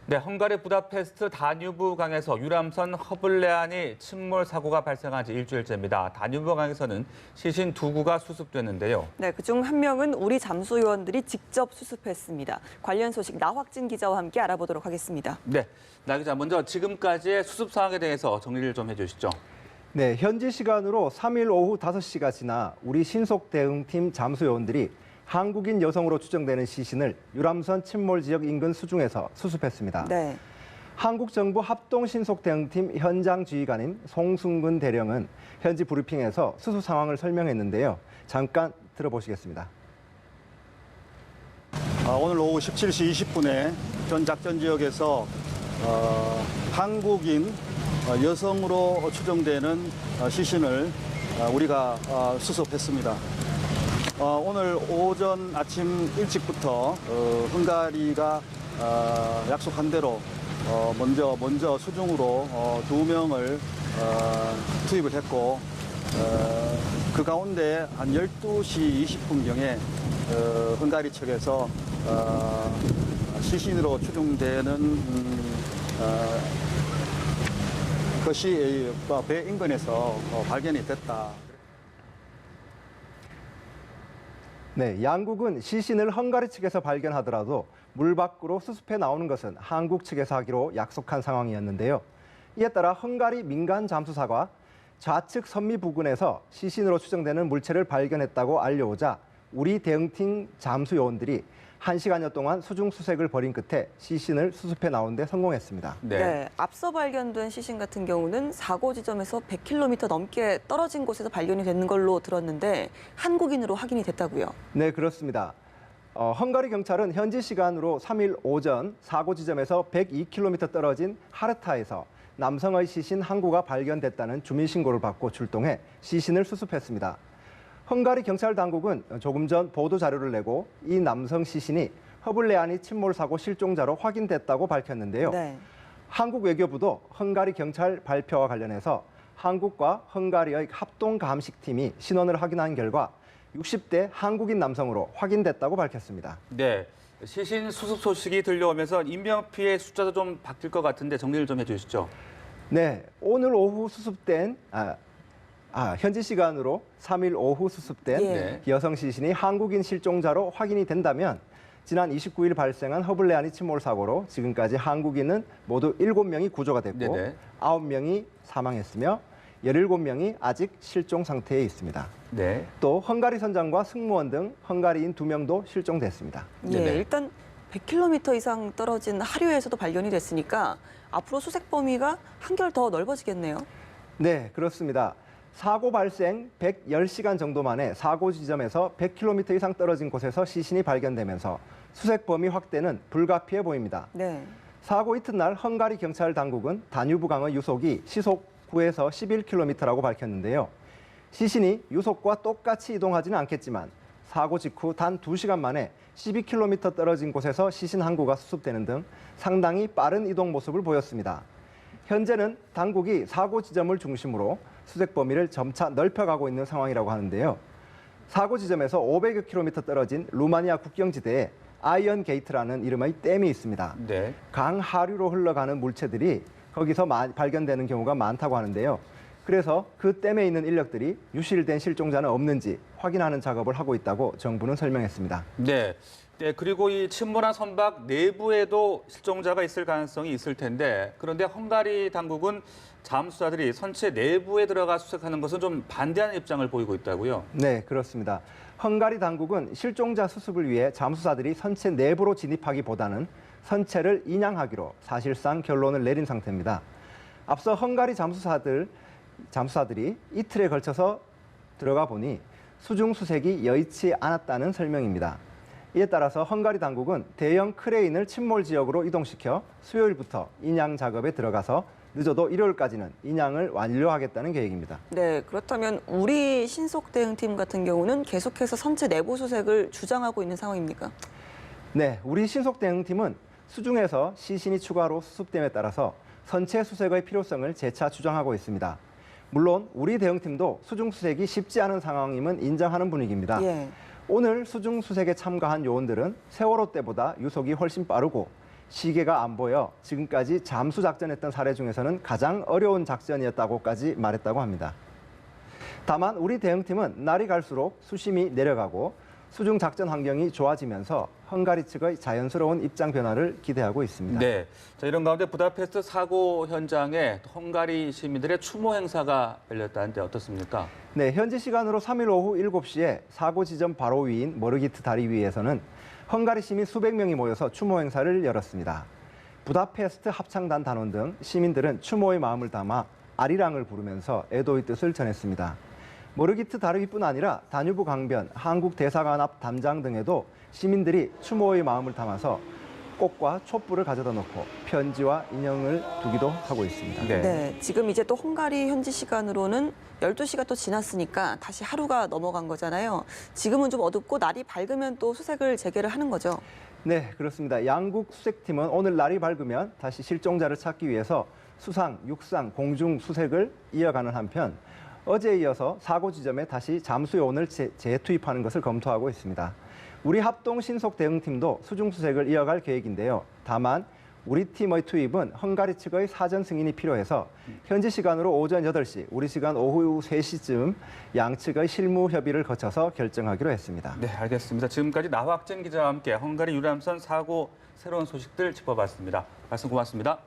네, 헝가리 부다페스트 다뉴브 강에서 유람선 허블레안이 침몰 사고가 발생한 지 일주일째입니다. 다뉴브 강에서는 시신 2구가 수습됐는데요. 네, 그중 한 명은 우리 잠수 요원들이 직접 수습했습니다. 관련 소식 나확진 기자와 함께 알아보도록 하겠습니다. 네, 나 기자 먼저 지금까지의 수습 상황에 대해서 정리를 좀 해주시죠. 네, 현지 시간으로 3일 오후 5시가 지나 우리 신속 대응팀 잠수 요원들이 한국인 여성으로 추정되는 시신을 유람선 침몰 지역 인근 수중에서 수습했습니다. 네. 한국 정부 합동 신속 대응팀 현장 지휘관인 송승근 대령은 현지 브리핑에서 수습 상황을 설명했는데요. 잠깐 들어보시겠습니다. 오늘 오후 17시 20분에 전 작전 지역에서 한국인 여성으로 추정되는 시신을 우리가 수습했습니다. 오늘 오전 아침 일찍부터 헝가리가 약속한 대로 먼저 수중으로 2명을 투입을 했고 그 가운데 한 12시 20분경에 헝가리 측에서 시신으로 추정되는 것이 배 인근에서 발견이 됐다. 네, 양국은 시신을 헝가리 측에서 발견하더라도 물 밖으로 수습해 나오는 것은 한국 측에서 하기로 약속한 상황이었는데요. 이에 따라 헝가리 민간 잠수사가 좌측 선미 부근에서 시신으로 추정되는 물체를 발견했다고 알려오자 우리 대응팀 잠수 요원들이 1시간여 동안 수중 수색을 벌인 끝에 시신을 수습해 나오는 데 성공했습니다. 네, 앞서 발견된 시신 같은 경우는 사고 지점에서 100km 넘게 떨어진 곳에서 발견이 되는 걸로 들었는데 한국인으로 확인이 됐다고요? 네, 그렇습니다. 헝가리 경찰은 현지 시간으로 3일 오전 사고 지점에서 102km 떨어진 하르타에서 남성의 시신 한 구가 발견됐다는 주민 신고를 받고 출동해 시신을 수습했습니다. 헝가리 경찰 당국은 조금 전 보도 자료를 내고 이 남성 시신이 허블레안이 침몰 사고 실종자로 확인됐다고 밝혔는데요. 네. 한국 외교부도 헝가리 경찰 발표와 관련해서 한국과 헝가리의 합동 감식팀이 신원을 확인한 결과 60대 한국인 남성으로 확인됐다고 밝혔습니다. 네, 시신 수습 소식이 들려오면서 인명피해 숫자도 좀 바뀔 것 같은데 정리를 좀 해주시죠. 네, 오늘 오후 수습된 현지 시간으로 3일 오후 수습된 예. 여성 시신이 한국인 실종자로 확인이 된다면 지난 29일 발생한 허블레안이 침몰 사고로 지금까지 한국인은 모두 7명이 구조가 됐고 네네. 9명이 사망했으며 17명이 아직 실종 상태에 있습니다. 네. 또 헝가리 선장과 승무원 등 헝가리인 2명도 실종됐습니다. 예, 네네. 일단 100km 이상 떨어진 하류에서도 발견이 됐으니까 앞으로 수색 범위가 한결 더 넓어지겠네요. 네, 그렇습니다. 사고 발생 110시간 정도 만에 사고 지점에서 100km 이상 떨어진 곳에서 시신이 발견되면서 수색 범위 확대는 불가피해 보입니다. 네. 사고 이튿날 헝가리 경찰 당국은 다뉴브 강의 유속이 시속 9에서 11km라고 밝혔는데요. 시신이 유속과 똑같이 이동하지는 않겠지만 사고 직후 단 2시간 만에 12km 떨어진 곳에서 시신 한 구가 수습되는 등 상당히 빠른 이동 모습을 보였습니다. 현재는 당국이 사고 지점을 중심으로 수색 범위를 점차 넓혀가고 있는 상황이라고 하는데요. 사고 지점에서 500여 킬로미터 떨어진 루마니아 국경지대에 아이언 게이트라는 이름의 댐이 있습니다. 네. 강 하류로 흘러가는 물체들이 거기서 발견되는 경우가 많다고 하는데요. 그래서 그 댐에 있는 인력들이 유실된 실종자는 없는지 확인하는 작업을 하고 있다고 정부는 설명했습니다. 네. 네, 그리고 이 침몰한 선박 내부에도 실종자가 있을 가능성이 있을 텐데 그런데 헝가리 당국은 잠수사들이 선체 내부에 들어가 수색하는 것은 좀 반대하는 입장을 보이고 있다고요? 네, 그렇습니다. 헝가리 당국은 실종자 수습을 위해 잠수사들이 선체 내부로 진입하기보다는 선체를 인양하기로 사실상 결론을 내린 상태입니다. 앞서 헝가리 잠수사들이 이틀에 걸쳐서 들어가 보니 수중 수색이 여의치 않았다는 설명입니다. 이에 따라서 헝가리 당국은 대형 크레인을 침몰 지역으로 이동시켜 수요일부터 인양 작업에 들어가서 늦어도 일요일까지는 인양을 완료하겠다는 계획입니다. 네, 그렇다면 우리 신속 대응팀 같은 경우는 계속해서 선체 내부 수색을 주장하고 있는 상황입니까? 네, 우리 신속 대응팀은 수중에서 시신이 추가로 수습됨에 따라서 선체 수색의 필요성을 재차 주장하고 있습니다. 물론 우리 대응팀도 수중 수색이 쉽지 않은 상황임은 인정하는 분위기입니다. 예. 오늘 수중 수색에 참가한 요원들은 세월호 때보다 유속이 훨씬 빠르고 시계가 안 보여 지금까지 잠수 작전했던 사례 중에서는 가장 어려운 작전이었다고까지 말했다고 합니다. 다만 우리 대응팀은 날이 갈수록 수심이 내려가고 수중 작전 환경이 좋아지면서 헝가리 측의 자연스러운 입장 변화를 기대하고 있습니다. 네. 자, 이런 가운데 부다페스트 사고 현장에 헝가리 시민들의 추모 행사가 열렸다는데 어떻습니까? 네, 현지 시간으로 3일 오후 7시에 사고 지점 바로 위인 머르기트 다리 위에서는 헝가리 시민 수백 명이 모여서 추모 행사를 열었습니다. 부다페스트 합창단 단원 등 시민들은 추모의 마음을 담아 아리랑을 부르면서 애도의 뜻을 전했습니다. 머르기트 다리 위뿐 아니라 다뉴브 강변, 한국 대사관 앞 담장 등에도 시민들이 추모의 마음을 담아서 꽃과 촛불을 가져다 놓고 편지와 인형을 두기도 하고 있습니다. 네. 네, 지금 이제 또 헝가리 현지 시간으로는 12시가 또 지났으니까 다시 하루가 넘어간 거잖아요. 지금은 좀 어둡고 날이 밝으면 또 수색을 재개를 하는 거죠. 네, 그렇습니다. 양국 수색팀은 오늘 날이 밝으면 다시 실종자를 찾기 위해서 수상, 육상, 공중 수색을 이어가는 한편 어제에 이어서 사고 지점에 다시 잠수요원을 재투입하는 것을 검토하고 있습니다. 우리 합동 신속 대응팀도 수중 수색을 이어갈 계획인데요. 다만 우리 팀의 투입은 헝가리 측의 사전 승인이 필요해서 현지 시간으로 오전 8시, 우리 시간 오후 3시쯤 양측의 실무 협의를 거쳐서 결정하기로 했습니다. 네, 알겠습니다. 지금까지 나확진 기자와 함께 헝가리 유람선 사고 새로운 소식들 짚어봤습니다. 말씀 고맙습니다.